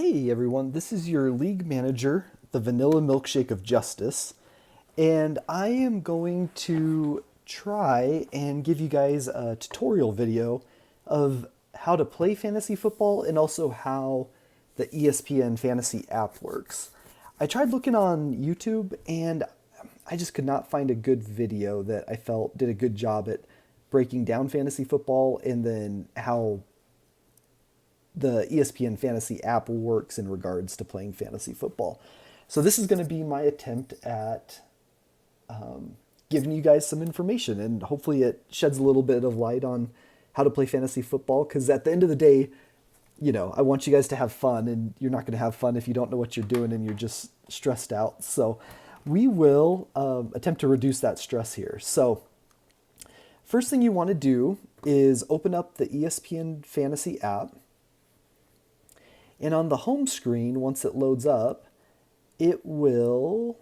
Hey everyone, this is your league manager, the Vanilla Milkshake of Justice, and I am going to try and give you guys a tutorial video of how to play fantasy football and also how the ESPN fantasy app works. I tried looking on YouTube and I just could not find a good video that I felt did a good job at breaking down fantasy football and then how the ESPN fantasy app works in regards to playing fantasy football. So this is going to be my attempt at giving you guys some information, and hopefully it sheds a little bit of light on how to play fantasy football, because at the end of the day, I want you guys to have fun, and you're not going to have fun if you don't know what you're doing and you're just stressed out. So we will attempt to reduce that stress here. So first thing you want to do is open up the ESPN fantasy app. And on the home screen, once it loads up, you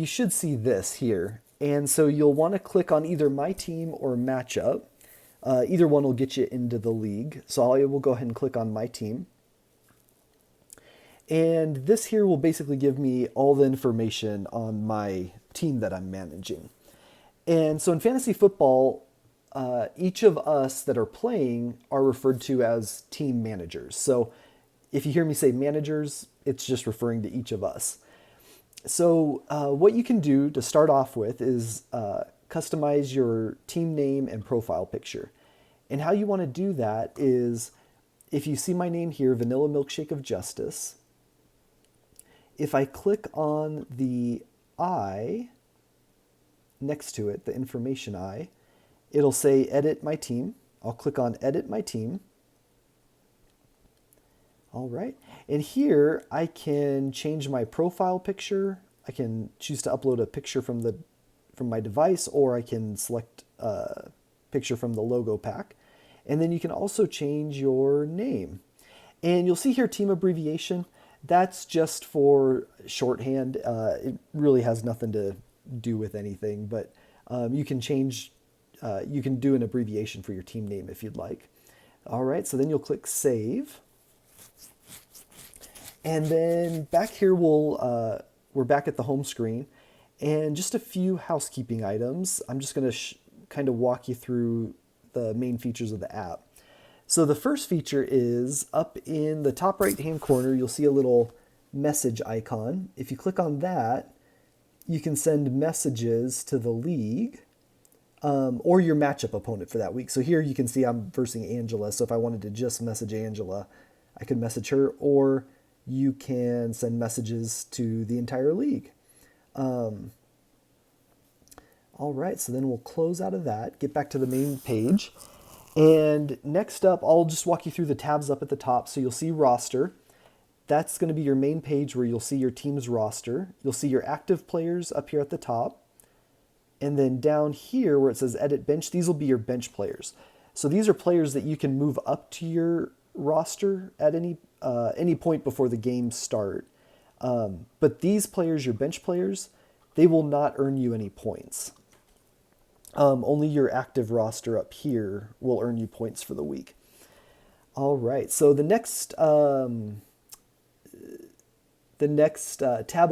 should see this here. And so you'll want to click on either My Team or Matchup. Either one will get you into the league. So I will go ahead and click on My Team. And this here will basically give me all the information on my team that I'm managing. And so in fantasy football, each of us that are playing are referred to as team managers. So if you hear me say managers, it's just referring to each of us. So what you can do to start off with is customize your team name and profile picture. And how you want to do that is, if you see my name here, Vanilla Milkshake of Justice, if I click on the I next to it, the information I, it'll say Edit My Team. I'll click on Edit My Team. All right. And here I can change my profile picture. I can choose to upload a picture from my device, or I can select a picture from the logo pack. And then you can also change your name. And you'll see here team abbreviation. That's just for shorthand. It really has nothing to do with anything, but you can do an abbreviation for your team name if you'd like. All right, so then you'll click Save. And then back here, we're back at the home screen. And just a few housekeeping items. I'm just going to kind of walk you through the main features of the app. So the first feature is up in the top right-hand corner, you'll see a little message icon. If you click on that, you can send messages to the league, or your matchup opponent for that week. So here you can see I'm versing Angela. So if I wanted to just message Angela, I could message her, or you can send messages to the entire league. All right, so then we'll close out of that, get back to the main page. And next up, I'll just walk you through the tabs up at the top. So you'll see roster. That's going to be your main page where you'll see your team's roster. You'll see your active players up here at the top. And then down here where it says edit bench, these will be your bench players. So these are players that you can move up to your roster at any point before the games start. But these players, your bench players, they will not earn you any points. Only your active roster up here will earn you points for the week. All right, so the next tab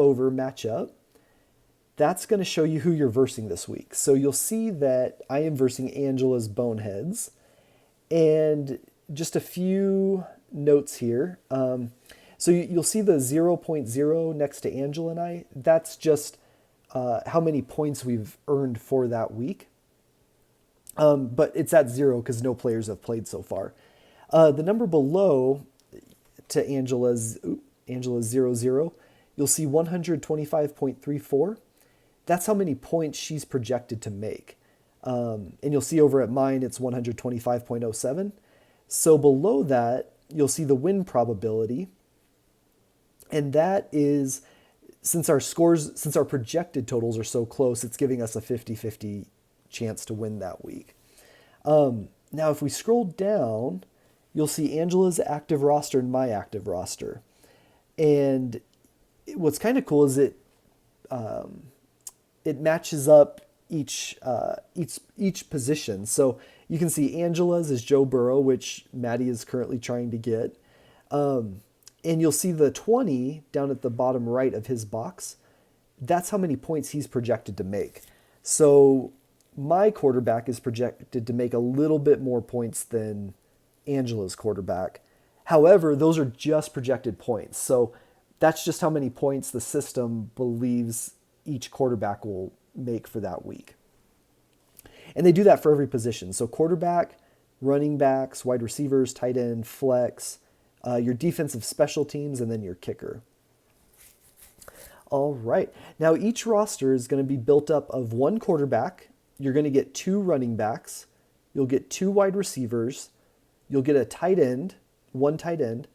over, matchup, that's going to show you who you're versing this week. So you'll see that I am versing Angela's Boneheads. And just a few notes here. So you'll see the 0.0 next to Angela and I. That's just how many points we've earned for that week. But it's at 0 because no players have played so far. The number below to Angela's 00, you'll see 125.34. That's how many points she's projected to make. And you'll see over at mine, it's 125.07. So below that, you'll see the win probability. And that is, since our projected totals are so close, it's giving us a 50-50 chance to win that week. Now, if we scroll down, you'll see Angela's active roster and my active roster. And what's kind of cool is it matches up each position. So You can see Angela's is Joe Burrow, which Maddie is currently trying to get. And you'll see the 20 down at the bottom right of his box. That's how many points he's projected to make. So my quarterback is projected to make a little bit more points than Angela's quarterback. However, those are just projected points. So that's just how many points the system believes each quarterback will make for that week. And they do that for every position. So quarterback, running backs, wide receivers, tight end, flex, your defensive special teams, and then your kicker. All right. Now each roster is going to be built up of one quarterback. You're going to get 2 running backs. You'll get 2 wide receivers. You'll get a tight end, 1 tight end.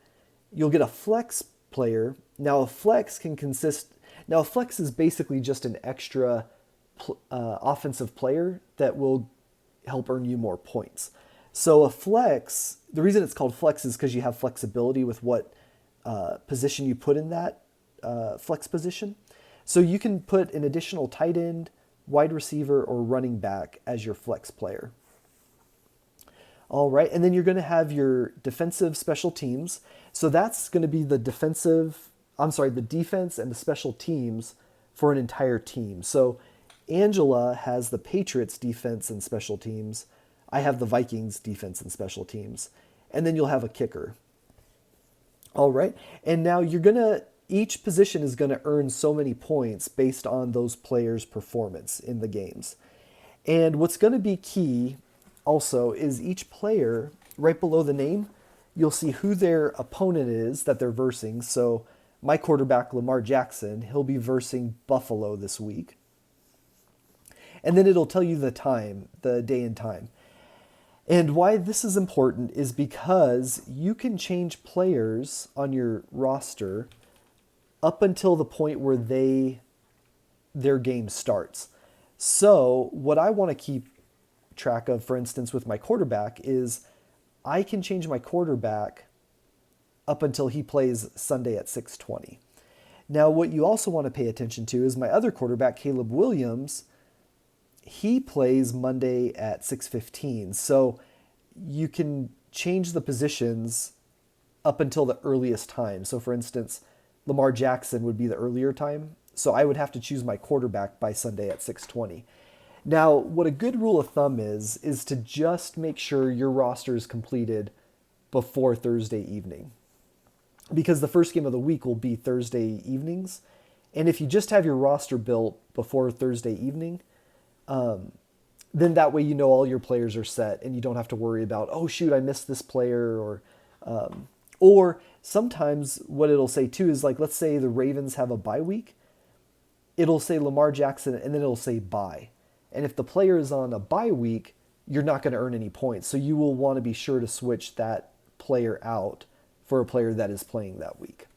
You'll get a flex player. Now a flex is basically just an extra offensive player that will help earn you more points. So a flex, the reason it's called flex is because you have flexibility with what position you put in that flex position. So you can put an additional tight end, wide receiver, or running back as your flex player. All right, and then you're going to have your defensive special teams. So that's going to be the defense and the special teams for an entire team. So Angela has the Patriots defense and special teams. I have the Vikings defense and special teams. And then you'll have a kicker. All right, and now each position is going to earn so many points based on those players' performance in the games. And what's going to be key also is each player, right below the name, you'll see who their opponent is that they're versing. So my quarterback, Lamar Jackson, he'll be versing Buffalo this week. And then it'll tell you the time, the day and time. And why this is important is because you can change players on your roster up until the point where their game starts. So what I want to keep track of, for instance, with my quarterback is I can change my quarterback up until he plays Sunday at 6:20. Now, what you also want to pay attention to is my other quarterback, Caleb Williams. He plays Monday at 6:15. So you can change the positions up until the earliest time. So for instance, Lamar Jackson would be the earlier time. So I would have to choose my quarterback by Sunday at 6:20. Now, what a good rule of thumb is to just make sure your roster is completed before Thursday evening. Because the first game of the week will be Thursday evenings. And if you just have your roster built before Thursday evening, then that way you know all your players are set and you don't have to worry about, oh shoot, I missed this player, or sometimes what it'll say too is, like, let's say the Ravens have a bye week, it'll say Lamar Jackson and then it'll say bye. And if the player is on a bye week, you're not going to earn any points. So you will want to be sure to switch that player out for a player that is playing that week.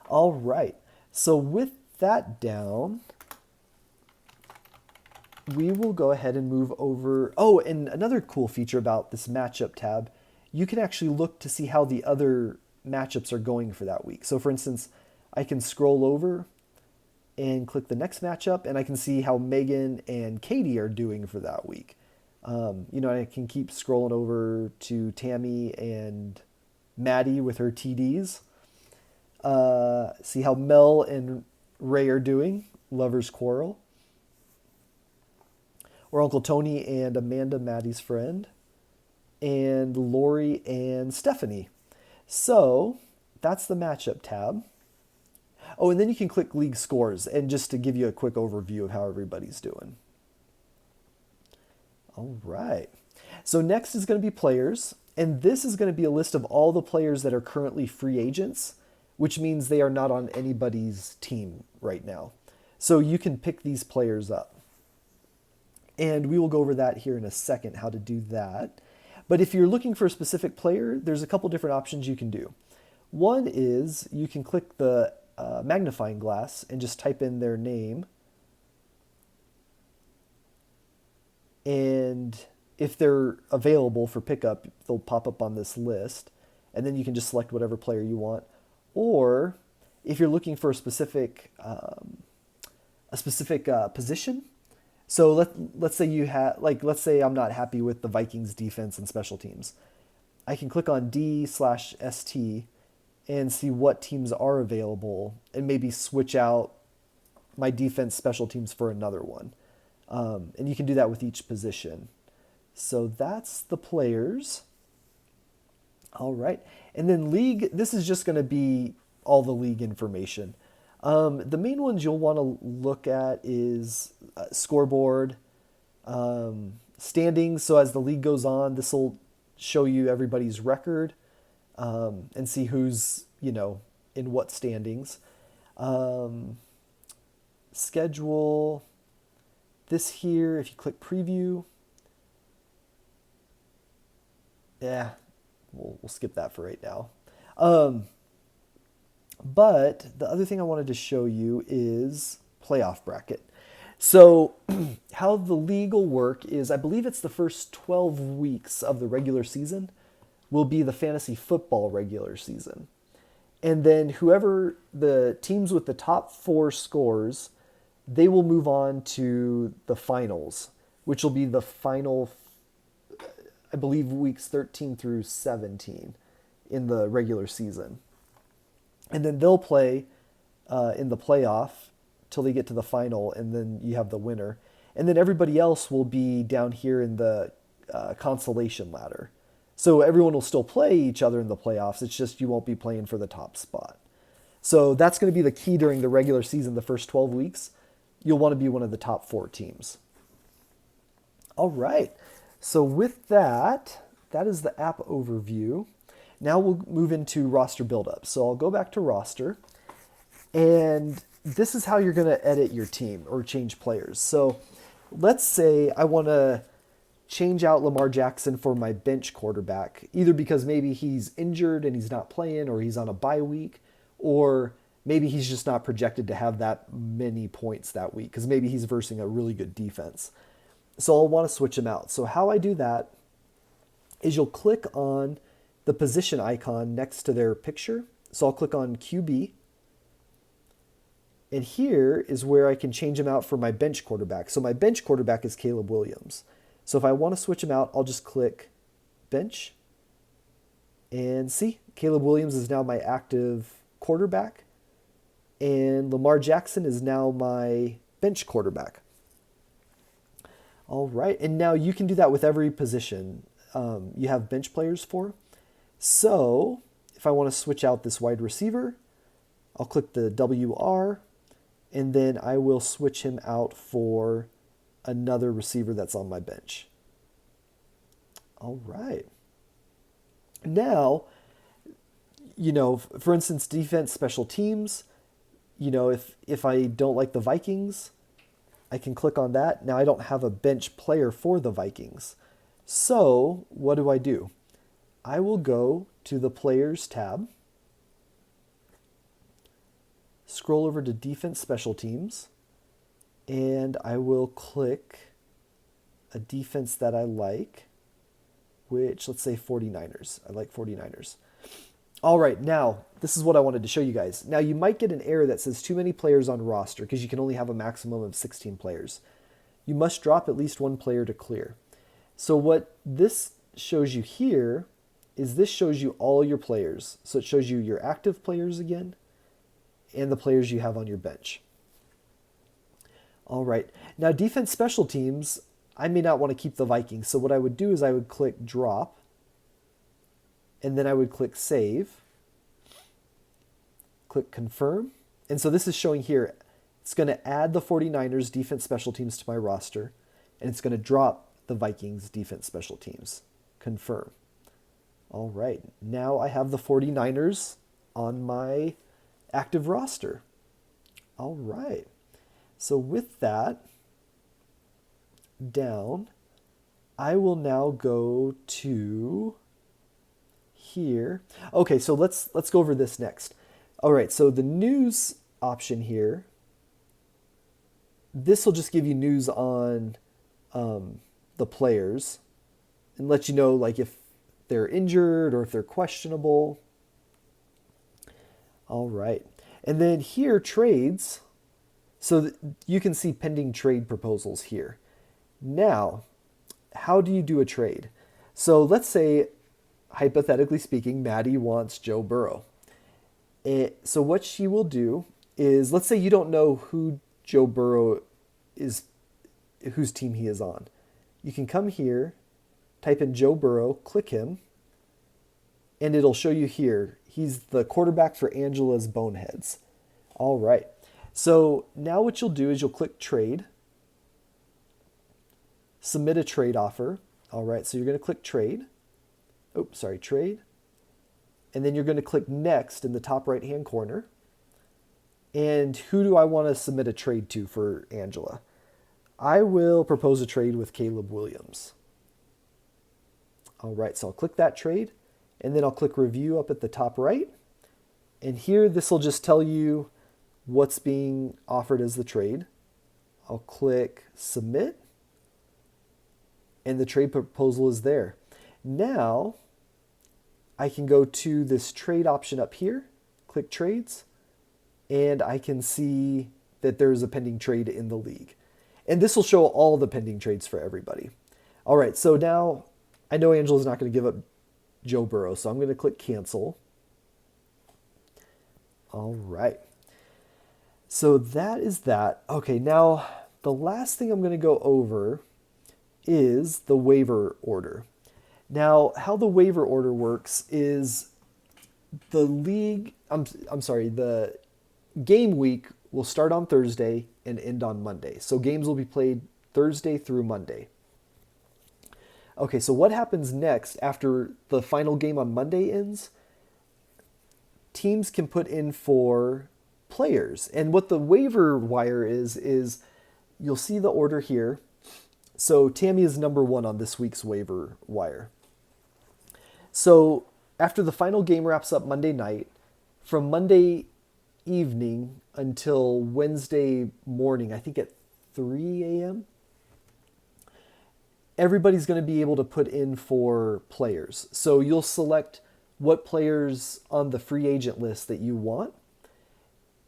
All right. So with that down, we will go ahead and move over. Oh, and another cool feature about this matchup tab, you can actually look to see how the other matchups are going for that week. So for instance, I can scroll over and click the next matchup, and I can see how Megan and Katie are doing for that week. I can keep scrolling over to Tammy and Maddie with her TDs. See how Mel and Ray are doing, Lover's Quarrel. Or Uncle Tony and Amanda, Maddie's friend. And Lori and Stephanie. So that's the matchup tab. Oh, and then you can click league scores, and just to give you a quick overview of how everybody's doing. All right. So next is going to be players, and this is going to be a list of all the players that are currently free agents, which means they are not on anybody's team right now. So you can pick these players up. And we will go over that here in a second, how to do that. But if you're looking for a specific player, there's a couple different options you can do. One is you can click the magnifying glass and just type in their name. And if they're available for pickup, they'll pop up on this list. And then you can just select whatever player you want. Or if you're looking for a specific position, So let's say you have like let's say I'm not happy with the Vikings defense and special teams. I can click on D/ST and see what teams are available and maybe switch out my defense special teams for another one. And you can do that with each position. So that's the players. All right. And then league, this is just going to be all the league information. The main ones you'll want to look at is scoreboard, standings. So as the league goes on, this will show you everybody's record and see who's, in what standings. Schedule. This here, if you click preview, yeah, we'll skip that for right now. But the other thing I wanted to show you is playoff bracket. So how the league will work is I believe it's the first 12 weeks of the regular season will be the fantasy football regular season. And then whoever the teams with the top 4 scores, they will move on to the finals, which will be the final, I believe, weeks 13 through 17 in the regular season. And then they'll play in the playoff till they get to the final, and then you have the winner. And then everybody else will be down here in the consolation ladder. So everyone will still play each other in the playoffs. It's just you won't be playing for the top spot. So that's going to be the key during the regular season, the first 12 weeks. You'll want to be one of the top 4 teams. All right. So with that, that is the app overview. Now we'll move into roster buildup. So I'll go back to roster, and this is how you're going to edit your team or change players. So let's say I want to change out Lamar Jackson for my bench quarterback, either because maybe he's injured and he's not playing, or he's on a bye week, or maybe he's just not projected to have that many points that week because maybe he's versing a really good defense. So I'll want to switch him out. So how I do that is you'll click on the position icon next to their picture. So I'll click on QB. And here is where I can change him out for my bench quarterback. So my bench quarterback is Caleb Williams. So if I want to switch him out, I'll just click bench. And see, Caleb Williams is now my active quarterback. And Lamar Jackson is now my bench quarterback. All right, and now you can do that with every position you have bench players for. So if I want to switch out this wide receiver, I'll click the WR, and then I will switch him out for another receiver that's on my bench. All right. Now, for instance, defense, special teams, if I don't like the Vikings, I can click on that. Now I don't have a bench player for the Vikings. So what do? I will go to the Players tab, scroll over to Defense Special Teams, and I will click a defense that I like, which, let's say 49ers. I like 49ers. All right, now, this is what I wanted to show you guys. Now, you might get an error that says too many players on roster because you can only have a maximum of 16 players. You must drop at least 1 player to clear. So what this shows you here is this shows you all your players. So it shows you your active players again and the players you have on your bench. All right, now defense special teams, I may not want to keep the Vikings. So what I would do is I would click drop, and then I would click save, click confirm. And so this is showing here, it's going to add the 49ers defense special teams to my roster, and it's going to drop the Vikings defense special teams. Confirm. All right, now I have the 49ers on my active roster. All right, so with that down, I will now go to here. Okay, so let's go over this next. All right, so the news option here, this will just give you news on the players and let you know like if they're injured or if they're questionable. All right, and then here trades. So you can see pending trade proposals here. Now, how do you do a trade? So let's say, hypothetically speaking, Maddie wants Joe Burrow. So what she will do is, let's say you don't know who Joe Burrow is, whose team he is on. You can come here, type in Joe Burrow, click him, and it'll show you here. He's the quarterback for Angela's Boneheads. All right. So now what you'll do is you'll click trade, submit a trade offer. All right. So you're going to click trade. Oops, sorry, trade. And then you're going to click next in the top right hand corner. And who do I want to submit a trade to for Angela? I will propose a trade with Caleb Williams. All right, so I'll click that trade, and then I'll click review up at the top right. And here, this will just tell you what's being offered as the trade. I'll click submit, and the trade proposal is there. Now, I can go to this trade option up here, click trades, and I can see that there's a pending trade in the league. And this will show all the pending trades for everybody. All right, so now I know Angela's not going to give up Joe Burrow, so I'm going to click cancel. All right. So that is that. Okay, now the last thing I'm going to go over is the waiver order. Now, how the waiver order works is the game week will start on Thursday and end on Monday. So games will be played Thursday through Monday. Okay, so what happens next after the final game on Monday ends? Teams can put in for players. And what the waiver wire is you'll see the order here. So Tammy is number 1 on this week's waiver wire. So after the final game wraps up Monday night, from Monday evening until Wednesday morning, I think at 3 a.m., everybody's going to be able to put in for players. So you'll select what players on the free agent list that you want.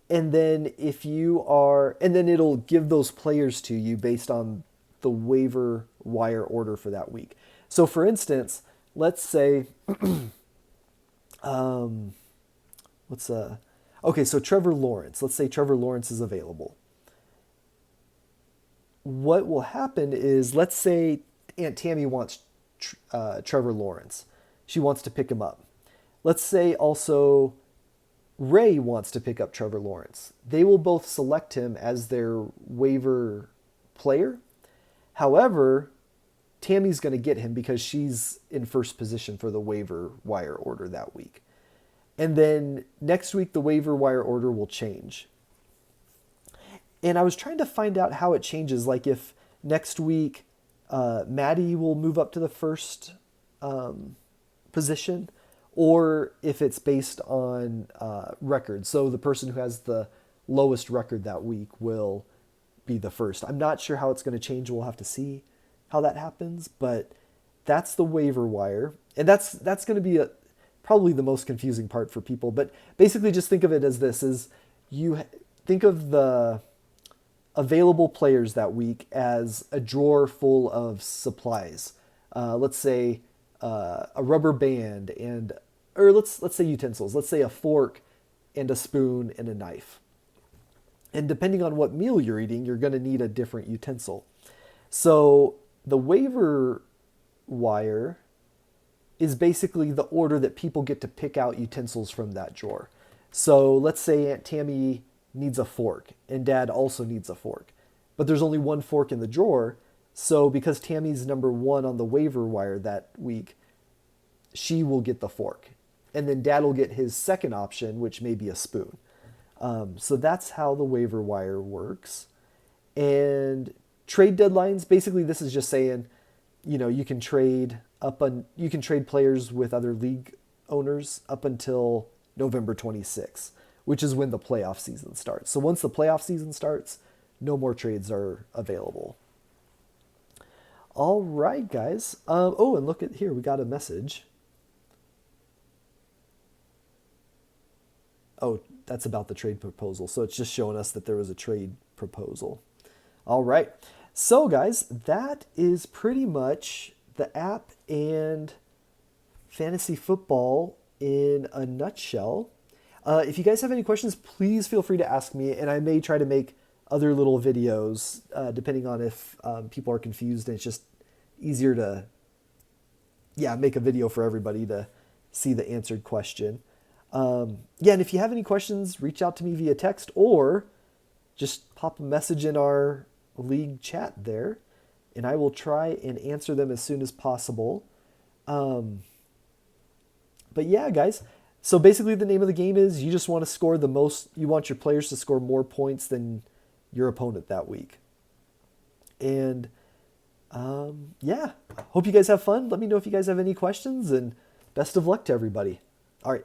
And then and then it'll give those players to you based on the waiver wire order for that week. So for instance, let's say, okay, so Trevor Lawrence. Let's say Trevor Lawrence is available. What will happen is, let's say Aunt Tammy wants Trevor Lawrence. She wants to pick him up. Let's say also Ray wants to pick up Trevor Lawrence. They will both select him as their waiver player. However, Tammy's going to get him because she's in first position for the waiver wire order that week. And then next week, the waiver wire order will change. And I was trying to find out how it changes. Like if next week, Maddie will move up to the first position, or if it's based on record. So the person who has the lowest record that week will be the first. I'm not sure how it's going to change. We'll have to see how that happens, but that's the waiver wire. And that's going to be probably the most confusing part for people. But basically just think of it as this, is you think of the available players that week as a drawer full of supplies. Let's say a rubber band or let's say utensils. Let's say a fork and a spoon and a knife. And depending on what meal you're eating, you're going to need a different utensil. So the waiver wire is basically the order that people get to pick out utensils from that drawer. So let's say Aunt Tammy needs a fork and Dad also needs a fork, but there's only one fork in the drawer. So because Tammy's number 1 on the waiver wire that week, she will get the fork. And then Dad will get his second option, which may be a spoon. So that's how the waiver wire works. And trade deadlines, basically this is just saying, you can trade players with other league owners up until November 26th, which is when the playoff season starts. So once the playoff season starts, no more trades are available. All right, guys. And look at here. We got a message. Oh, that's about the trade proposal. So it's just showing us that there was a trade proposal. All right. So, guys, that is pretty much the app and fantasy football in a nutshell. If you guys have any questions, please feel free to ask me, and I may try to make other little videos depending on if people are confused and it's just easier to, yeah, make a video for everybody to see the answered question. Yeah, and if you have any questions, reach out to me via text or just pop a message in our league chat there, and I will try and answer them as soon as possible. But yeah, guys. So basically, the name of the game is you just want to score the most, you want your players to score more points than your opponent that week. And yeah, hope you guys have fun. Let me know if you guys have any questions, and best of luck to everybody. All right.